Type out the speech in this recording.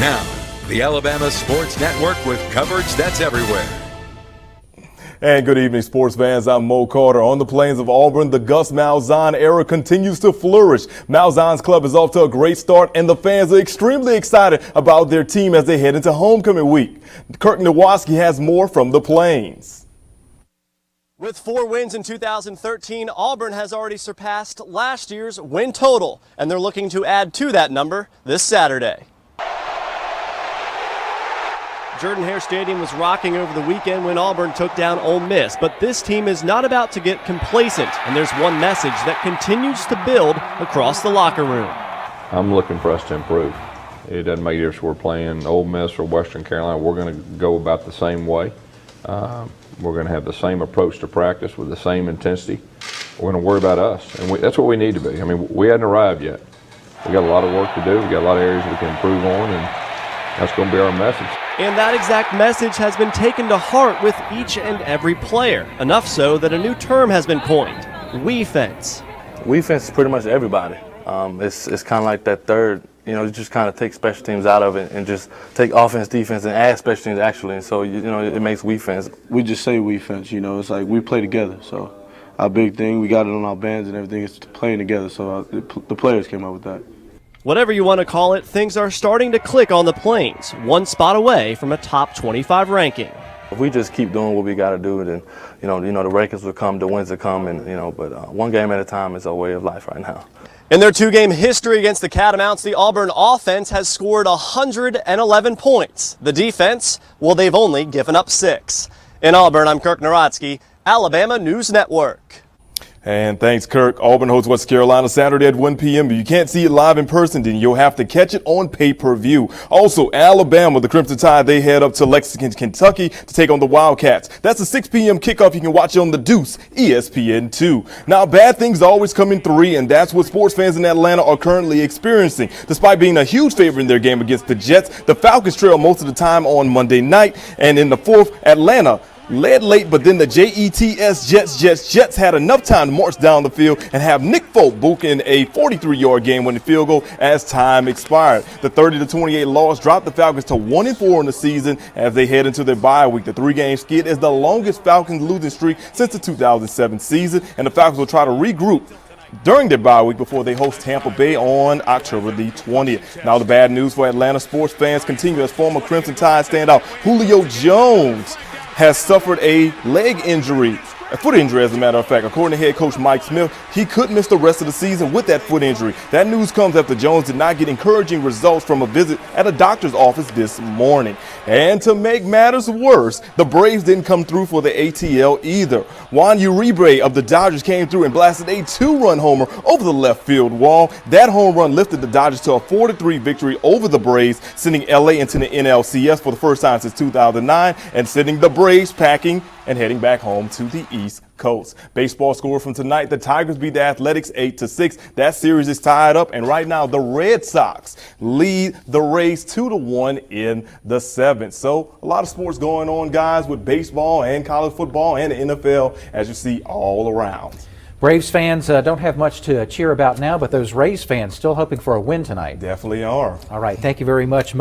Now, the Alabama Sports Network with coverage that's everywhere. And good evening, sports fans. I'm Mo Carter. On the plains of Auburn, the Gus Malzahn era continues to flourish. Malzahn's club is off to a great start, and the fans are extremely excited about their team as they head into homecoming week. Kirk Nowatzki has more from the plains. With 4 wins in 2013, Auburn has already surpassed last year's win total, and they're looking to add to that number this Saturday. Jordan-Hare Stadium was rocking over the weekend when Auburn took down Ole Miss, but this team is not about to get complacent, and there's one message that continues to build across the locker room. I'm looking for us to improve. It doesn't make a difference if we're playing Ole Miss or Western Carolina. We're going to go about the same way. We're going to have the same approach to practice with the same intensity. We're going to worry about us, and that's what we need to be. I mean, we hadn't arrived yet. We got a lot of work to do. We got a lot of areas we can improve on, and that's going to be our message. And that exact message has been taken to heart with each and every player, enough so that a new term has been coined, we-fence. We-fence is pretty much everybody. It's kind of like that third, you just kind of take special teams out of it and just take offense, defense, and add special teams actually. And so, it makes we-fence. We just say we-fence, it's like we play together. So our big thing, we got it on our bands and everything, is playing together. So the players came up with that. Whatever you want to call it, things are starting to click on the plains, one spot away from a top 25 ranking. If we just keep doing what we got to do, then the rankings will come, the wins will come, and but one game at a time is our way of life right now. In their 2-game history against the Catamounts, the Auburn offense has scored 111 points. The defense, well, they've only given up 6. In Auburn, I'm Kirk Nowatzki, Alabama News Network. And thanks, Kirk. Auburn hosts West Carolina Saturday at 1 p.m. If you can't see it live in person, then you'll have to catch it on pay-per-view. Also, Alabama, the Crimson Tide, they head up to Lexington, Kentucky to take on the Wildcats. That's a 6 p.m. kickoff. You can watch it on the Deuce, ESPN2. Now, bad things always come in 3, and that's what sports fans in Atlanta are currently experiencing. Despite being a huge favorite in their game against the Jets, the Falcons trail most of the time on Monday night. And in the 4th, Atlanta led late, but then the Jets had enough time to march down the field and have Nick Folk booking a 43-yard game-winning field goal as time expired. The 30-28 loss dropped the Falcons to 1-4 in the season as they head into their bye week. The 3-game skid is the longest Falcons losing streak since the 2007 season, and the Falcons will try to regroup during their bye week before they host Tampa Bay on October the 20th. Now the bad news for Atlanta sports fans continue as former Crimson Tide standout Julio Jones has suffered a leg injury, a foot injury as a matter of fact. According to head coach Mike Smith, he could miss the rest of the season with that foot injury. That news comes after Jones did not get encouraging results from a visit at a doctor's office this morning. And to make matters worse, the Braves didn't come through for the ATL either. Juan Uribe of the Dodgers came through and blasted a 2-run homer over the left field wall. That home run lifted the Dodgers to a 4-3 victory over the Braves, sending LA into the NLCS for the first time since 2009 and sending the Braves packing and heading back home to the East Coast. Baseball score from tonight: the Tigers beat the Athletics 8-6. That series is tied up, and right now the Red Sox lead the Rays 2-1 in the 7th. So a lot of sports going on, guys, with baseball and college football and the NFL, as you see all around. Braves fans don't have much to cheer about now, but those Rays fans still hoping for a win tonight. Definitely are. All right, thank you very much, Mo.